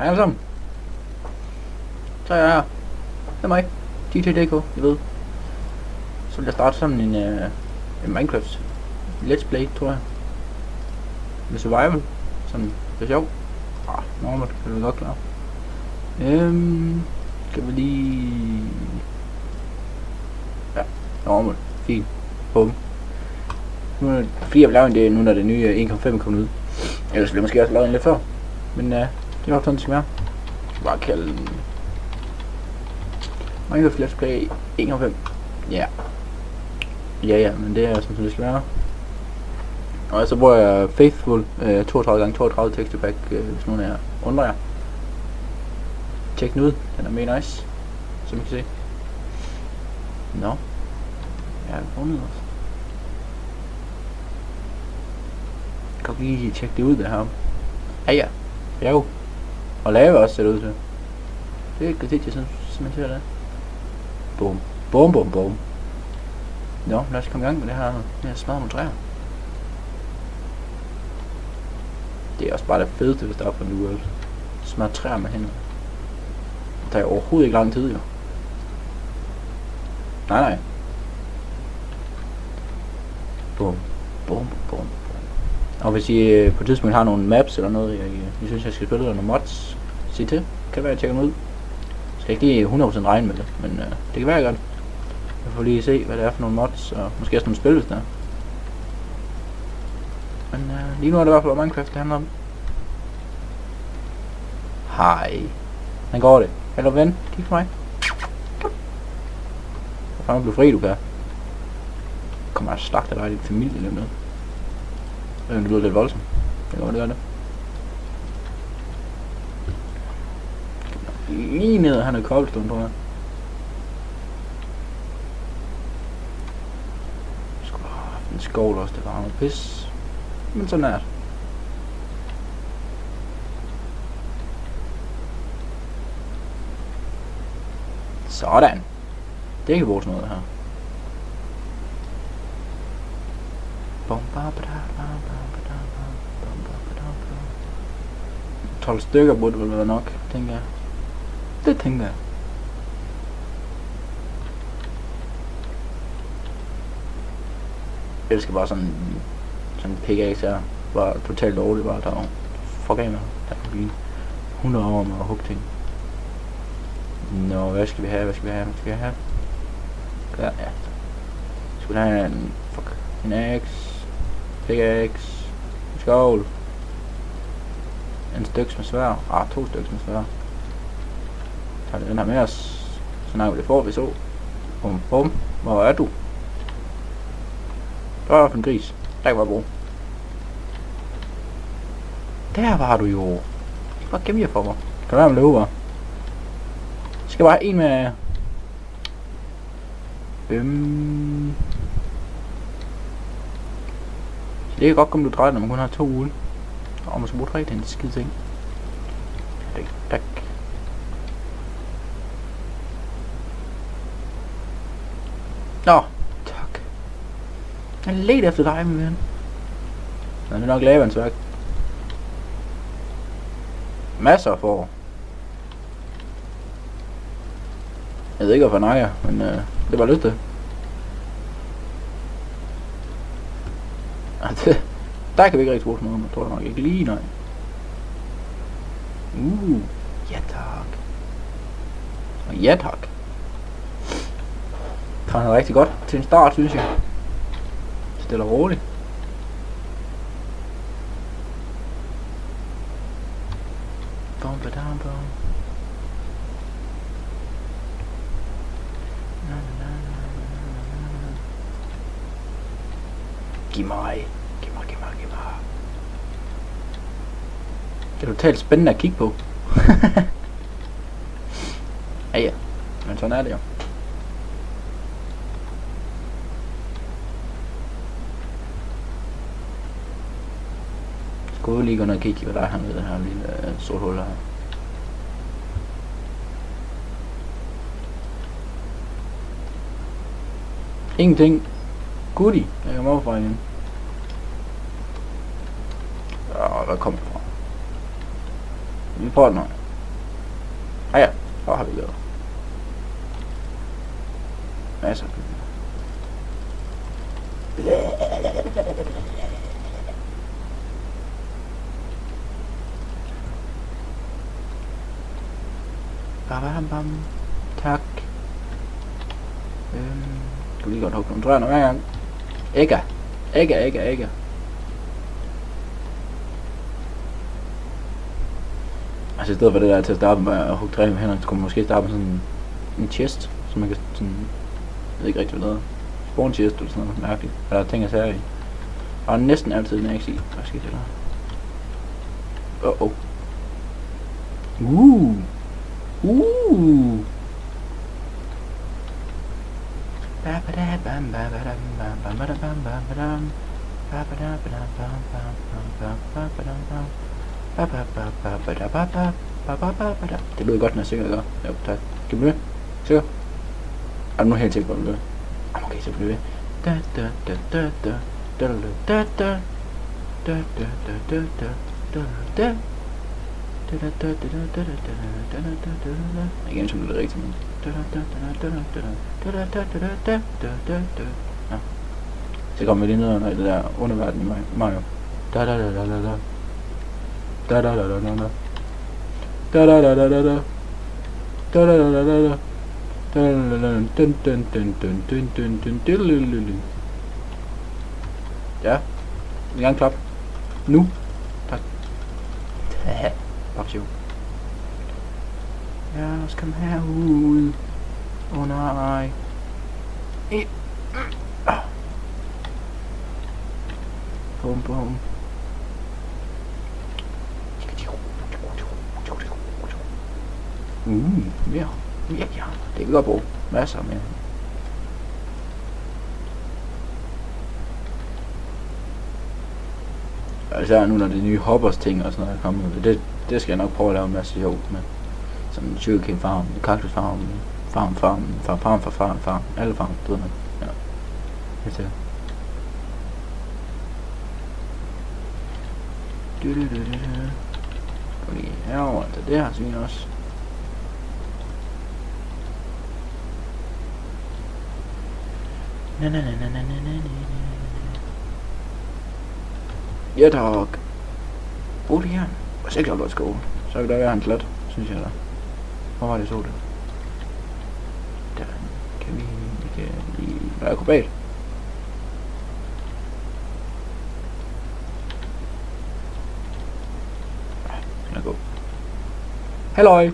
Hej alle sammen. Så er jeg her. Det er mig. DTDK, jeg ved. Så vil jeg starte sådan en Minecraft Let's Play, tror jeg. Med survival. Sådan, det er sjovt. Normalt kan vi godt klare. Skal vi lige... Ja, normalt. Fint. Bum. Nu er det, fordi jeg vil lave en det nu, når det nye 1.5 er kommet ud. Ellers ville jeg måske også lave en lidt før. Men det er nok sådan, det skal være. Bare kalde den Minecraft Let's Play 1.5. Ja. Ja, men det er sådan, som det skal være. Og så bruger jeg Faithful 32x32 texture pack, hvis nogen af jer undrer jer. Tjek den ud, den er mega nice, som I kan se. Nå. Jeg har fundet også. Kan vi lige tjekke det ud der her. Ja. Jo. Og lave også ser det ud til. Det er ikke det, som man ser der. Bum. Bum. Nå, lad os komme i gang med det her. Det her smadret med træer. Det er også bare det fedeste, hvis der er på en uge. Smadret træer med hænder. Det tager overhovedet ikke lang tid, jo. Nej. Bum. Og hvis I på et tidspunkt har nogle maps eller noget, I synes jeg skal spille, eller nogle mods, sig til. Kan være, jeg tjekker dem ud. Jeg skal ikke lige 100% regne med det, men det kan være godt. Jeg får lige se, hvad det er for nogle mods, og måske også nogle spil, hvis der er. Men lige nu er det i hvert fald Minecraft, det handler om. Hej. Hvordan går det? Hallo ven, kig på mig. Hvor fanden blev fri, du kan. Kommer jeg slagte dig i din familie eller noget. Det lyder lidt voldsomt. Det gør det. Lige ned, han er cobblestone, tror jeg. En skovl også, det var noget pis. Men sådan er det. Sådan. Det kan bruge sådan noget her. 12 stykker burde vel være nok, tænker jeg. Det tænker jeg. Jeg skal bare sådan en pickaxe her. Bare totalt dårligt, bare tager fuck af mig. Der kan blive 100 år med at hugge ting. Nå, hvad skal vi have? Ja. Skal vi have en axe, pickaxe, en skål, en stykke med svær, 2 stykker med svær. Tager den her med os, så når vi det får vi så. Bum, hvor er du? Der var en gris, der kan være brug. Der var du jo. Du skal bare gemme jer for mig. Kan du være med løber? Jeg skal bare have en med... Så det kan godt komme, du drejer, når man kun har 2 uld. Og man skal bruge 3 til en skide ting. Tak. Nå, tak. Jeg ledte efter dig, min ven. Nå, det er nok lavansværk. Masser af får. Jeg ved ikke, hvorfor jeg nakker, men det var lyst til. Der kan vi ikke rigtig bruge sådan noget, men jeg tror nok ikke lige, nej. Ja tak. Og ja tak. Det er rigtig godt til en start, synes jeg. Stille og roligt. Giv mig. Det er totalt spændende at kigge på. Ja, men sådan er det jo. Skal vi lige gå ned og kigge, hvad der er hernede i det her lille sort hul her. Ingenting. Goodie. Jeg kommer over fra igen. Hvad kommer det fra? Vi prøver den her. Hvor har vi lavet? Masser af bygninger. Bam. Tak. Du lige godt hugge nogle træer hver gang. Ikke. Altså i stedet for det der til at starte med at hugge træer med hænderne, så kunne man måske starte med sådan en chest, så man kan sådan, jeg ved ikke rigtig hvad det er. Spawn chest eller sådan noget mærkeligt. Eller ting jeg ser i. Og næsten altid en axe i. Hvad skal det der? Det lyder godt, når jeg synger, ikke? Ja, tak. Kan du blive ved? Sikker? Er du nu helt sikker på, at du bliver ved? Okay, så bliver ved. Igen, som det er rigtigt, men... Ja. Så kommer vi lige ned under det der underverden i Mario. Ja, en gang klap. Nu. Tak. Opsøg. Ja, lad os komme herud. Nej. Bum. Mere. Ja. Det kan vi godt bruge. Masser mere. Altså nu når det nye hoppers ting og sådan noget er kommet, det skal jeg nok prøve at lave en masse sjov med. Sådan sugarcane farm, cactus farm, farm, alle farm, det ved man. Ja. Helt sikkert. Fordi herovre, altså det her svin også. Ja, tak. Olian. Og så klart, skole. Så kan der være en klat, synes jeg da. Hvor var det så det? Der kan vi lige være akrobat. Lad gå. Halløj!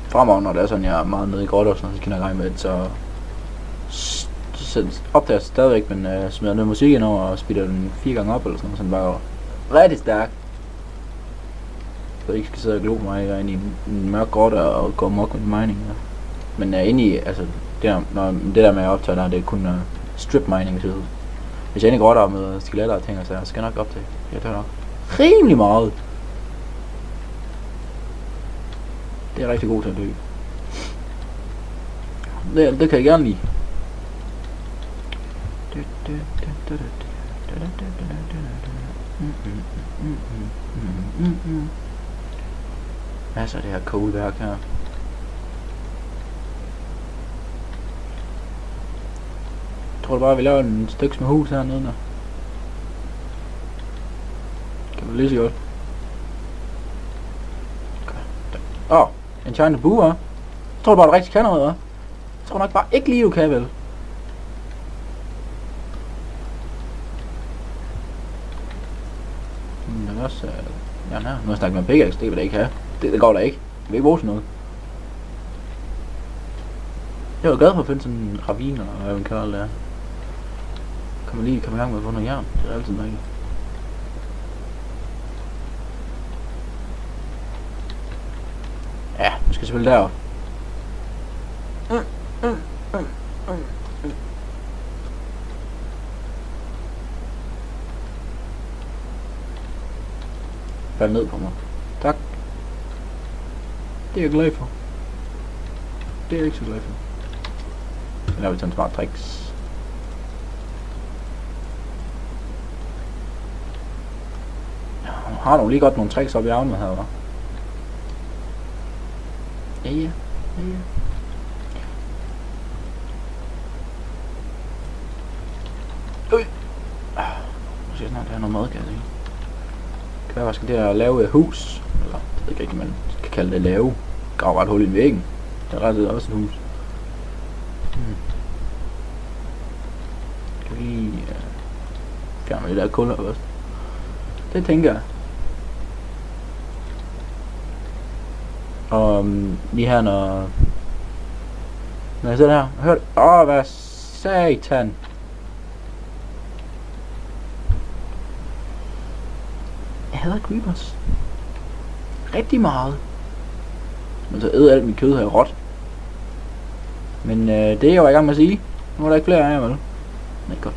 Fremover, når det er sådan, jeg er meget nede i grotter og sådan noget, så kender jeg regne med det, så opdager jeg stadigvæk, men smider noget musik ind over og speeder den 4 gange op eller sådan noget, så den bare rigtig stærk. Så jeg ikke skal sidde og glo på mig, jeg er inde i en mørk grotte og gå mok med mining. Ja. Men jeg er inde i, altså, det der med at optage der, det er kun strip mining, så hvis jeg er inde i grotter med skeletter og ting, så skal jeg nok optage. Jeg tager nok rimelig meget. Det er rigtig god til at løbe. Det kan jeg gerne lide. Hvad så det her kogeværk her? Jeg tror bare vi laver en stykke med hus hernede der. Kan du lige så godt. En China Boo, hva'? Jeg tror du bare, du rigtig kan noget, hva'? Jeg tror nok bare ikke lige, du kan, vel? Men også... ja, her. Nu har jeg snakket med en pickaxe, det vil jeg ikke have. Det går da ikke. Jeg vil ikke bruge sådan noget. Jeg var glad for at finde sådan en ravine, eller hvad man kalder det der. Kan man lige komme i gang med at få noget jern. Det er altid nok. Ja, nu skal jeg selvfølgelig derop. Fald ned på mig. Tak. Det er jeg glad for. Det er jeg ikke så glad for. Så laver vi sådan en smart tricks. Har du lige godt nogle tricks op i ærmet her, hva'? Ja. Nu skal jeg snart have noget mad, kan jeg sige. Kan være, skal det at lave et hus? Eller, det ved jeg ikke, man kan kalde det lave. Grave ret hul i væggen. Der er ret også et hus. Kan vi lige fjerne det der kul her først. Det tænker jeg. Og lige her, når jeg sidder her, hør det. Hvad satan. Jeg hader creepers. Rigtig meget. Men så æder alt mit kød her råt. Men det er jeg jo i gang med at sige. Nu er der ikke flere af jer, vel? Nej, godt.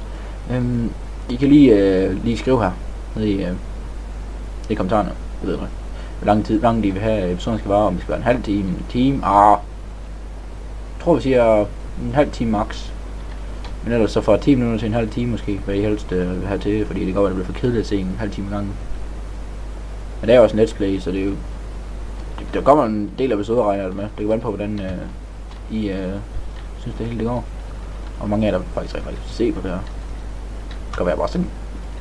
I kan lige skrive her. Nede i kommentarerne. Jeg ved ikke. Hvor lang de vil have episoden skal vare. Om det skal være en halv time, en time. Jeg tror vi siger en halv time max. Men ellers så fra 10 minutter til en halv time måske. Hvad I helst vil have til. Fordi det går at det bliver for kedeligt at se en halv time gangen. Men det er jo også Let's Play, så det er jo... Der kommer en del episoder, regner jeg med. Det kan være på, hvordan I synes det hele det går. Og mange af jer, der faktisk se på det her. Det kan være bare sådan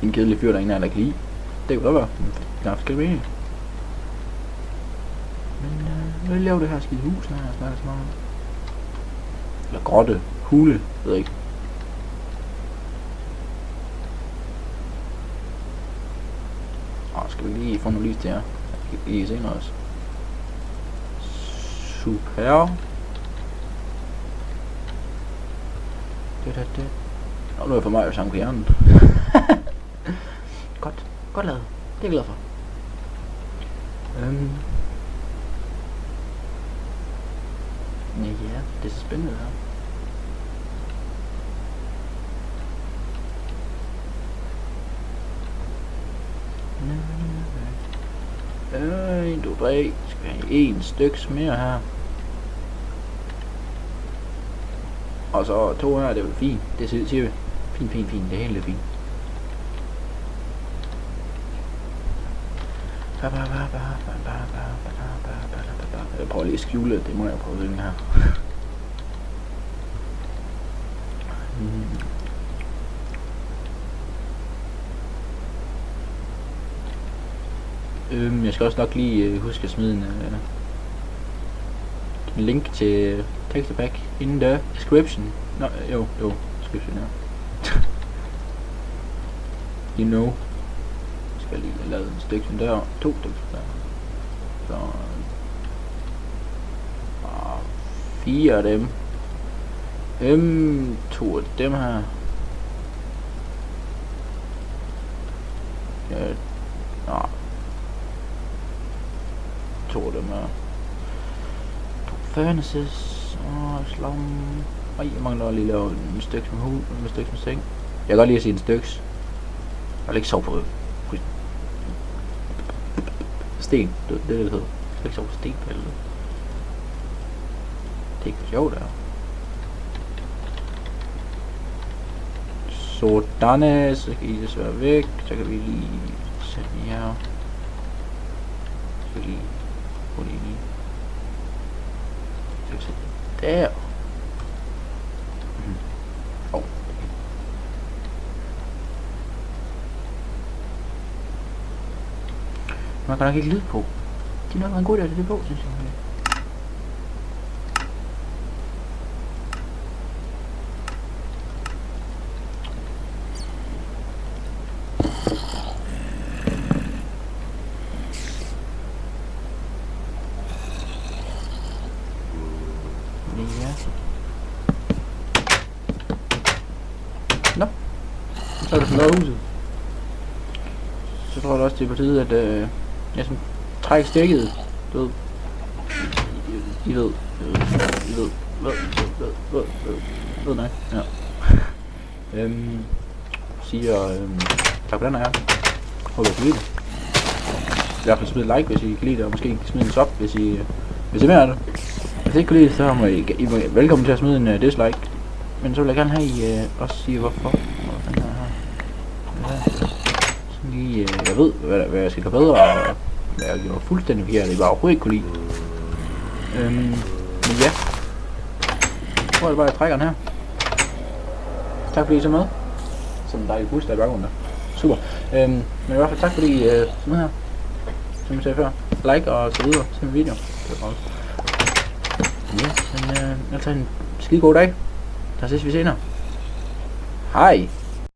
en kedelig fyr, der ingen af jer, der kan lide. Det kan godt være. Der er forskellige meninger. Men jeg vil lave det her skide hus her, snart. Eller grotte, hule, ved jeg ikke. Skal vi lige få noget lys til her? Jeg kan lige se noget også. Super. Det. Nå, nu er jeg for mig at sange på hjernen. Godt lavet. Det er jeg glad for. Ja, det er så spændende her. En, to, tre. Skal vi have en styks mere her. Og så 2 her, det er vel fint. Det siger vi. Fint. Det er helt fint. Jeg prøver lige at skjule det. Det må jeg prøve den her. Jeg skal også nok lige huske at smide en link til texture pack in the description. Nå, jo, description, ja. You know. Jeg skal lige lave en stykke der, 2 stykker der. Så 4 af dem. 2 af dem her. Ja. 2 af dem her. 2 furnaces. Slam. Jeg mangler lige lave en stykke med hul, en stykke med seng. Jeg kan godt lige at sige en styks. Jeg vil ikke sove på sten. Det hedder. Jeg vil ikke sove på sten på helvede. Det er ikke for sjovt, der. Sådan, så kan I desværre væk. Så kan vi lige sætte den her. Så kan vi lige få det lige. Så kan vi sætte den der. Man kan nok ikke lyd på. Det er nok en god idé at det på, synes jeg. Nå. Så er det sådan noget huset. Så tror jeg også det er på tide, at jeg som trækker stikket. Du ved. I ved. Ved nej. Ja. Siger tak for den her. Håber I kan lide det. I hvert fald smid et like, hvis I kan lide det, og måske smid en sub, hvis I mere af det. Hvis I ikke kan lide det, så må I må velkommen til at smide en dislike. Men så vil jeg gerne have I også sige hvorfor. Den her. Sådan lige, jeg ved, hvad jeg skal gøre bedre, og hvad jeg gjorde fuldstændig forkert, det var overhovedet ikke kunne lide. Men ja, jeg tror, det bare, jeg trækker den her. Tak fordi I så med. Sådan en dejlig bus der i baggrunden der. Super. Men i hvert fald tak fordi sådan her, som jeg sagde før, like og så videre til min video. Det var godt. Ja, men altså en skide god dag. Der ses vi senere. Hej.